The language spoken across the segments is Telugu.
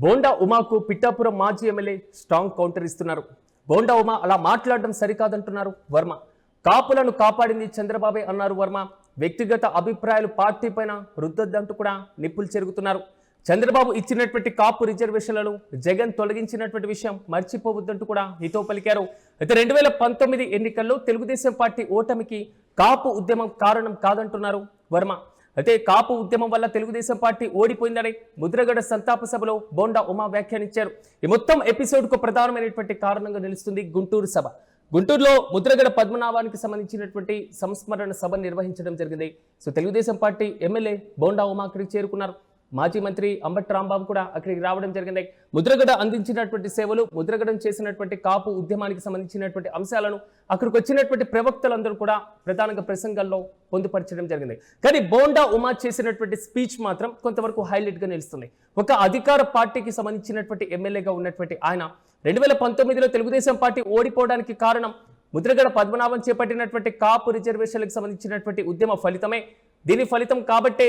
బోండా ఉమాకు పిఠాపురం మాజీ ఎమ్మెల్యే స్ట్రాంగ్ కౌంటర్ ఇస్తున్నారు. బోండా ఉమా అలా మాట్లాడడం సరికాదంటున్నారు వర్మ. కాపులను కాపాడింది చంద్రబాబే అన్నారు వర్మ. వ్యక్తిగత అభిప్రాయాలు పార్టీ పైన రుద్దొద్దంటూ కూడా నిప్పులు చెరుగుతున్నారు. చంద్రబాబు ఇచ్చినటువంటి కాపు రిజర్వేషన్లను జగన్ తొలగించినటువంటి విషయం మర్చిపోవద్దంటూ కూడా హితో పలికారు. అయితే 2019 ఎన్నికల్లో తెలుగుదేశం పార్టీ ఓటమికి కాపు ఉద్యమం కారణం కాదంటున్నారు వర్మ. అయితే కాపు ఉద్యమం వల్ల తెలుగుదేశం పార్టీ ఓడిపోయిందని ముద్రగడ సంతాప సభలో బోండా ఉమా వ్యాఖ్యానించారు. ఈ మొత్తం ఎపిసోడ్కు ప్రధానమైనటువంటి కారణంగా నిలుస్తుంది గుంటూరు సభ. గుంటూరులో ముద్రగడ పద్మనాభానికి సంబంధించినటువంటి సంస్మరణ సభ నిర్వహించడం జరిగింది. So Telugu Desam party MLA bonda Uma అక్కడికి చేరుకున్నారు. మాజీ మంత్రి అంబటి రాంబాబు కూడా అక్కడికి రావడం జరిగింది. ముద్రగడ అందించినటువంటి సేవలు, ముద్రగడం చేసినటువంటి కాపు ఉద్యమానికి సంబంధించినటువంటి అంశాలను అక్కడికి వచ్చినటువంటి ప్రవక్తలందరూ కూడా ప్రధానంగా ప్రసంగాల్లో పొందుపరచడం జరిగింది. కానీ బోండా ఉమా చేసినటువంటి స్పీచ్ మాత్రం కొంతవరకు హైలైట్గా నిలుస్తుంది. ఒక అధికార పార్టీకి సంబంధించినటువంటి ఎమ్మెల్యేగా ఉన్నటువంటి ఆయన 2019లో తెలుగుదేశం పార్టీ ఓడిపోవడానికి కారణం ముద్రగడ పద్మనాభం చేపట్టినటువంటి కాపు రిజర్వేషన్లకు సంబంధించినటువంటి ఉద్యమ ఫలితమే. దీని ఫలితం కాబట్టే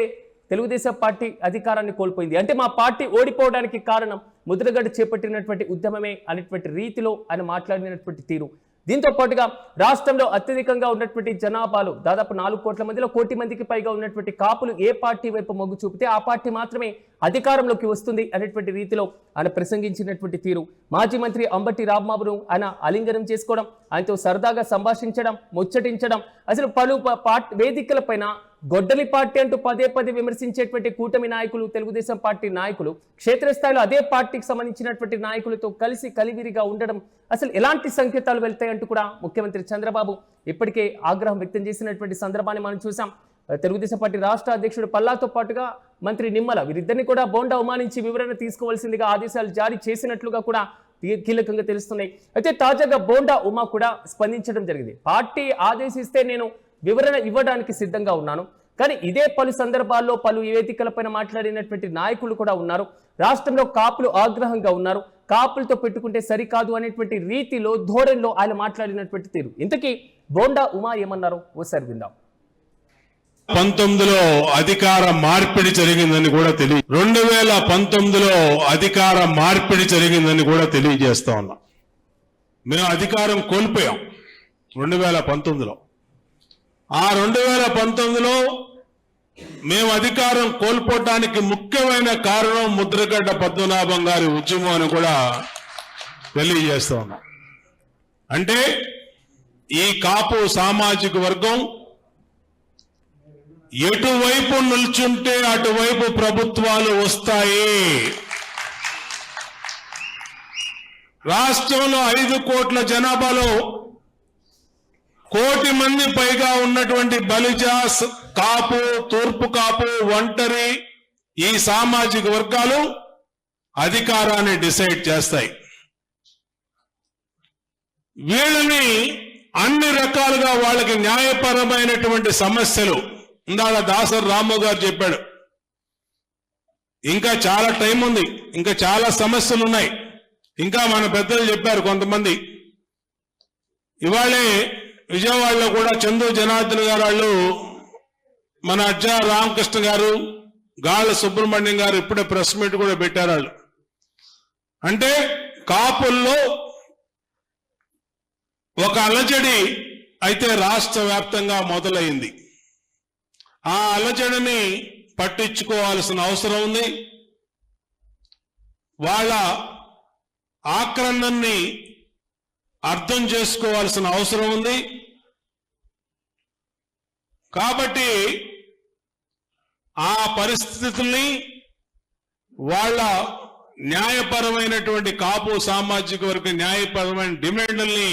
తెలుగుదేశం పార్టీ అధికారాన్ని కోల్పోయింది. అంటే మా పార్టీ ఓడిపోవడానికి కారణం ముద్రగడ చేపట్టినటువంటి ఉద్యమమే అనేటువంటి రీతిలో ఆయన మాట్లాడినటువంటి తీరు. దీంతో పాటుగా రాష్ట్రంలో అత్యధికంగా ఉన్నటువంటి జనాభాలు దాదాపు 4 కోట్ల మందిలో 1 కోటి మందికి పైగా ఉన్నటువంటి కాపులు ఏ పార్టీ వైపు మొగ్గు చూపితే ఆ పార్టీ మాత్రమే అధికారంలోకి వస్తుంది అనేటువంటి రీతిలో ఆయన ప్రసంగించినటువంటి తీరు. మాజీ మంత్రి అంబటి రాంబాబును ఆయన ఆలింగనం చేసుకోవడం, ఆయనతో సరదాగా సంభాషించడం, ముచ్చటించడం, అసలు పలు వేదికల పైన గొడ్డలి పార్టీ అంటూ పదే విమర్శించేటువంటి కూటమి నాయకులు, తెలుగుదేశం పార్టీ నాయకులు క్షేత్రస్థాయిలో అదే పార్టీకి సంబంధించినటువంటి నాయకులతో కలిసి కలివిరిగా ఉండడం అసలు ఎలాంటి సంకేతాలు వెళ్తాయంటూ కూడా ముఖ్యమంత్రి చంద్రబాబు ఇప్పటికే ఆగ్రహం వ్యక్తం చేసినటువంటి సందర్భాన్ని మనం చూసాం. తెలుగుదేశం పార్టీ రాష్ట్ర అధ్యక్షుడు పల్లాతో పాటుగా మంత్రి నిమ్మల వీరిద్దరిని కూడా బోండా ఉమా నుంచి వివరణ తీసుకోవాల్సిందిగా ఆదేశాలు జారీ చేసినట్లుగా కూడా కీలకంగా తెలుస్తున్నాయి. అయితే తాజాగా బోండా ఉమా కూడా స్పందించడం జరిగింది. పార్టీ ఆదేశిస్తే నేను వివరణ ఇవ్వడానికి సిద్ధంగా ఉన్నాను, కానీ ఇదే పలు సందర్భాల్లో పలు వేదికలపైన మాట్లాడినటువంటి నాయకులు కూడా ఉన్నారు. రాష్ట్రంలో కాపులు ఆగ్రహంగా ఉన్నారు, కాపులతో పెట్టుకుంటే సరికాదు అనేటువంటి రీతిలో ధోరణిలో ఆయన మాట్లాడినటువంటి తీరు. ఇంతకీ బోండా ఉమా ఏమన్నారో ఓసారి విందాం. 19లో అధికార మార్పిడి జరిగిందని కూడా 2019లో అధికార మార్పిడి జరిగిందని కూడా తెలియజేస్తా ఉన్నాం. మేము అధికారం కోల్పోయాం 2019లో. ఆ 2019లో మేము అధికారం కోల్పోవటానికి ముఖ్యమైన కారణం ముద్రగడ్డ పద్మనాభం గారి ఉద్యమం అని కూడా తెలియజేస్తా ఉన్నాం. అంటే ఈ కాపు సామాజిక వర్గం ఎటువైపు నిల్చుంటే అటువైపు ప్రభుత్వాలు వస్తాయి. రాష్ట్రంలో 5 కోట్ల జనాభాలో 1 కోటి మంది పైగా ఉన్నటువంటి బలిజాస్, కాపు, తూర్పు కాపు, ఒంటరి ఈ సామాజిక వర్గాలు అధికారాన్ని డిసైడ్ చేస్తాయి. వీళ్ళని అన్ని రకాలుగా వాళ్ళకి న్యాయపరమైనటువంటి సమస్యలు ఇందాక దాసరి రాము గారు చెప్పాడు. ఇంకా చాలా టైం ఉంది, ఇంకా చాలా సమస్యలు ఉన్నాయి. ఇంకా మన పెద్దలు చెప్పారు కొంతమంది. ఇవాళే విజయవాడలో కూడా చందు జనార్దన్ గారు వాళ్ళు, మన అజ్జా రామకృష్ణ గారు, గాళ్ళ సుబ్రహ్మణ్యం గారు ఇప్పుడే ప్రెస్ మీట్ కూడా పెట్టారు. వాళ్ళు అంటే కాపుల్లో ఒక అలజడి అయితే రాష్ట్ర వ్యాప్తంగా మొదలైంది. ఆ అలజడిని పట్టించుకోవాల్సిన అవసరం ఉంది. వాళ్ళ ఆక్రమణని అర్థం చేసుకోవాల్సిన అవసరం ఉంది. కాబట్టి ఆ పరిస్థితుల్ని, వాళ్ళ న్యాయపరమైనటువంటి కాపు సామాజిక వర్గ న్యాయపరమైన డిమాండ్లని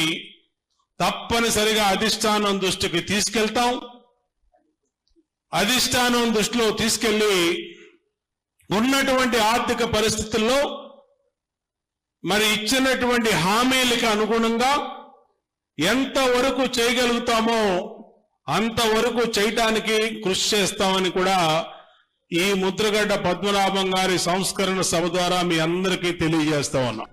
తప్పనిసరిగా అధిష్టానం దృష్టికి తీసుకెళ్తాం. అధిష్టానం దృష్టిలో తీసుకెళ్లి ఉన్నటువంటి ఆర్థిక పరిస్థితుల్లో మరి ఇచ్చినటువంటి హామీలకు అనుగుణంగా ఎంతవరకు చేయగలుగుతామో అంతవరకు చేయటానికి కృషి చేస్తామని కూడా ఈ ముద్రగడ్డ పద్మనాభం గారి సంస్కరణ సభ ద్వారా మీ అందరికీ తెలియజేస్తా ఉన్నాం.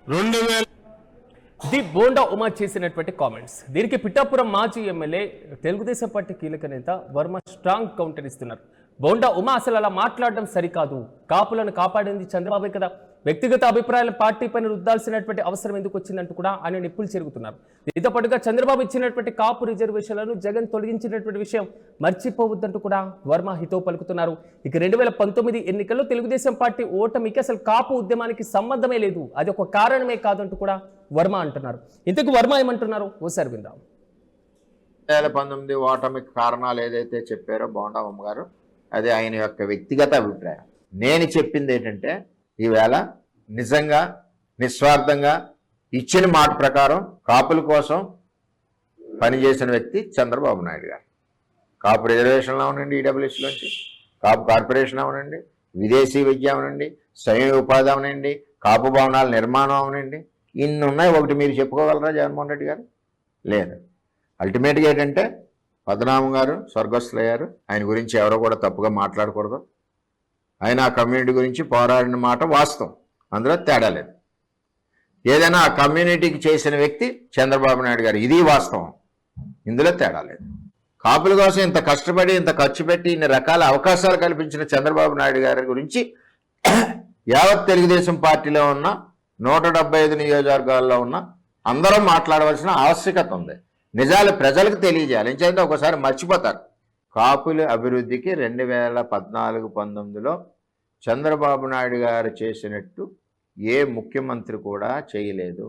ది బోండా ఉమా చేసినటువంటి కామెంట్స్. దీనికి పిఠాపురం మాజీ ఎమ్మెల్యే తెలుగుదేశం పార్టీ కీలక నేత వర్మ స్ట్రాంగ్ కౌంటర్ ఇస్తున్నారు. బోండా ఉమా అసలు అలా మాట్లాడడం సరికాదు. కాపులను కాపాడింది చంద్రబాబే కదా, వ్యక్తిగత అభిప్రాయాలను పార్టీ పైన రుద్దాల్సినటువంటి అవసరం ఎందుకు వచ్చిందంటూ కూడా ఆయన నిప్పులు చెరుగుతున్నారు. దీంతో పాటుగా చంద్రబాబు ఇచ్చినటువంటి కాపు రిజర్వేషన్లను జగన్ తొలగించినటువంటి విషయం మర్చిపోవద్దంటూ కూడా వర్మ హితవు పలుకుతున్నారు. ఇక 2019 ఎన్నికల్లో తెలుగుదేశం పార్టీ ఓటమికి అసలు కాపు ఉద్యమానికి సంబంధమే లేదు, అది ఒక కారణమే కాదంటూ కూడా వర్మ అంటున్నారు. ఇంతకు వర్మ ఏమంటున్నారు ఓసారి విందాం. 2019 ఓటమికి కారణాలు ఏదైతే చెప్పారో బోండా ఉమ్మ గారు, అది ఆయన యొక్క వ్యక్తిగత అభిప్రాయం. నేను చెప్పింది ఏంటంటే, ఈవేళ నిజంగా నిస్వార్థంగా ఇచ్చిన మాట ప్రకారం కాపుల కోసం పనిచేసిన వ్యక్తి చంద్రబాబు నాయుడు గారు. కాపు రిజర్వేషన్లో ఉండండి, ఈడబ్ల్యూఎస్లోంచి కాపు కార్పొరేషన్ అవనండి, విదేశీ విద్య అవనండి, స్వయం ఉపాధి అవనండి, కాపు భవనాల నిర్మాణం అవనండి, ఇన్ని ఉన్నాయి. ఒకటి మీరు చెప్పుకోగలరా జగన్మోహన్ రెడ్డి గారు? లేదు. అల్టిమేట్గా ఏంటంటే, పద్మనాభం గారు స్వర్గస్థులయ్యారు, ఆయన గురించి ఎవరో కూడా తప్పుగా మాట్లాడకూడదు. ఆయన ఆ కమ్యూనిటీ గురించి పోరాడిన మాట వాస్తవం, అందులో తేడా లేదు. ఏదైనా ఆ కమ్యూనిటీకి చేసిన వ్యక్తి చంద్రబాబు నాయుడు గారు, ఇది వాస్తవం, ఇందులో తేడా లేదు. కాపుల కోసం ఇంత కష్టపడి ఇంత ఖర్చు పెట్టి ఇన్ని రకాల అవకాశాలు కల్పించిన చంద్రబాబు నాయుడు గారి గురించి యావత్ తెలుగుదేశం పార్టీలో ఉన్న 175 నియోజకవర్గాల్లో ఉన్న అందరూ మాట్లాడవలసిన ఆవశ్యకత ఉంది. నిజాలు ప్రజలకు తెలియజేయాలి. ఎందుకంటే ఒకసారి మర్చిపోతారు. కాపుల అభివృద్ధికి 2014-19లో చంద్రబాబు నాయుడు గారు చేసినట్టు ఏ ముఖ్యమంత్రి కూడా చేయలేదు.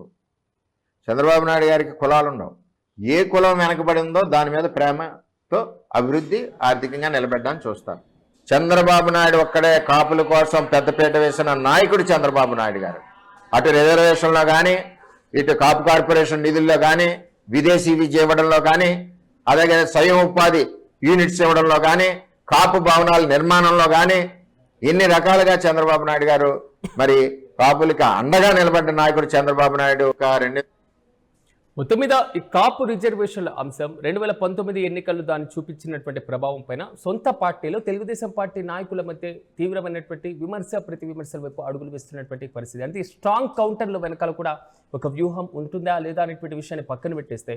చంద్రబాబు నాయుడు గారికి కులాలు ఉండవు. ఏ కులం వెనకబడిందో దాని మీద ప్రేమతో అభివృద్ధి ఆర్థికంగా నిలబెట్టడానికి చూస్తారు. చంద్రబాబు నాయుడు ఒక్కడే కాపుల కోసం పెద్దపీట వేసిన నాయకుడు చంద్రబాబు నాయుడు గారు. అటు రిజర్వేషన్లో కానీ, ఇటు కాపు కార్పొరేషన్ నిధుల్లో కానీ, విదేశీ విద్య ఇవ్వడంలో కానీ, అలాగే స్వయం ఉపాధి యూనిట్స్ ఇవ్వడంలో కానీ, కాపు భవనాల నిర్మాణంలో కానీ, ఎన్ని రకాలుగా చంద్రబాబు నాయుడు గారు మరి కాపులకి అండగా నిలబడ్డ నాయకుడు చంద్రబాబు నాయుడు. మొత్తం మీద ఈ కాపు రిజర్వేషన్ల అంశం 2019 ఎన్నికల్లో దాన్ని చూపించినటువంటి ప్రభావం పైన సొంత పార్టీలో తెలుగుదేశం పార్టీ నాయకుల మధ్య తీవ్రమైనటువంటి విమర్శ ప్రతి విమర్శల వైపు అడుగులు వేస్తున్నటువంటి పరిస్థితి. అంటే స్ట్రాంగ్ కౌంటర్ల వెనకాల కూడా ఒక వ్యూహం ఉంటుందా లేదా అనేటువంటి విషయాన్ని పక్కన పెట్టేస్తే,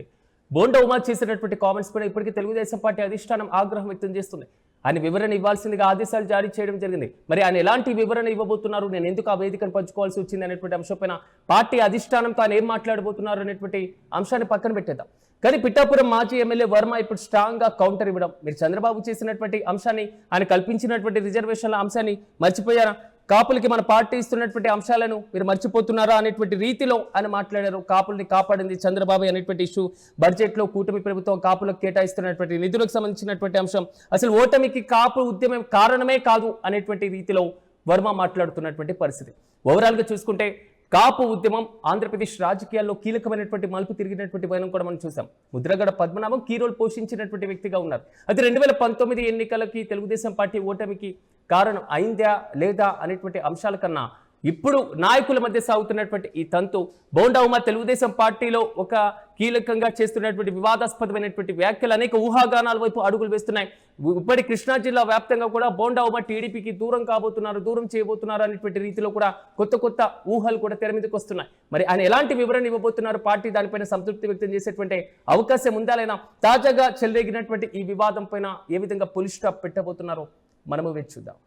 బోండా ఉమా చేసినటువంటి కామెంట్స్ పైన ఇప్పటికీ తెలుగుదేశం పార్టీ అధిష్టానం ఆగ్రహం వ్యక్తం చేస్తుంది. ఆయన వివరణ ఇవ్వాల్సిందిగా ఆదేశాలు జారీ చేయడం జరిగింది. మరి ఆయన ఎలాంటి వివరణ ఇవ్వబోతున్నారు, నేను ఎందుకు ఆ వేదికను పంచుకోవాల్సి వచ్చింది అనేటువంటి అంశంపైన పార్టీ అధిష్టానంతో ఆయన ఏం మాట్లాడబోతున్నారు అనేటువంటి అంశాన్ని పక్కన పెట్టేద్దాం. కానీ పిఠాపురం మాజీ ఎమ్మెల్యే వర్మ ఇప్పుడు స్ట్రాంగ్ గా కౌంటర్ ఇవ్వడం, మీరు చంద్రబాబు చేసినటువంటి అంశాన్ని, ఆయన కల్పించినటువంటి రిజర్వేషన్ల అంశాన్ని మర్చిపోయారా, కాపులకి మన పార్టీ ఇస్తున్నటువంటి అంశాలను మీరు మర్చిపోతున్నారా అనేటువంటి రీతిలో ఆయన మాట్లాడారు. కాపుల్ని కాపాడింది చంద్రబాబు అనేటువంటి ఇష్యూ, బడ్జెట్లో కూటమి ప్రభుత్వం కాపులకు కేటాయిస్తున్నటువంటి నిధులకు సంబంధించినటువంటి అంశం, అసలు ఓటమికి కాపు ఉద్యమం కారణమే కాదు అనేటువంటి రీతిలో వర్మ మాట్లాడుతున్నటువంటి పరిస్థితి. ఓవరాల్గా చూసుకుంటే కాపు ఉద్యమం ఆంధ్రప్రదేశ్ రాజకీయాల్లో కీలకమైనటువంటి మలుపు తిరిగినటువంటి వైనం కూడా మనం చూసాం. ముద్రగడ పద్మనాభం కీ రోల్ పోషించినటువంటి వ్యక్తిగా ఉన్నారు. అయితే 2019 ఎన్నికలకి తెలుగుదేశం పార్టీ ఓటమికి కారణం అయిందా లేదా అనేటువంటి అంశాల కన్నా ఇప్పుడు నాయకుల మధ్య సాగుతున్నటువంటి ఈ తంతు, బోండా ఉమా తెలుగుదేశం పార్టీలో ఒక కీలకంగా చేస్తున్నటువంటి వివాదాస్పదమైనటువంటి వ్యాఖ్యలు అనేక ఊహాగానాల వైపు అడుగులు వేస్తున్నాయి. ఇప్పటి కృష్ణా జిల్లా వ్యాప్తంగా కూడా బోండా ఉమా టీడీపీకి దూరం కాబోతున్నారు, దూరం చేయబోతున్నారు అనేటువంటి రీతిలో కూడా కొత్త కొత్త ఊహలు కూడా తెర మీదకి వస్తున్నాయి. మరి ఆయన ఎలాంటి వివరణ ఇవ్వబోతున్నారు, పార్టీ దానిపైన సంతృప్తి వ్యక్తం చేసేటువంటి అవకాశం ఉందా లేదా, తాజాగా చెలరేగినటువంటి ఈ వివాదం పైన ఏ విధంగా పులి స్టాప్ పెట్టబోతున్నారో మనము వేచి చూద్దాం.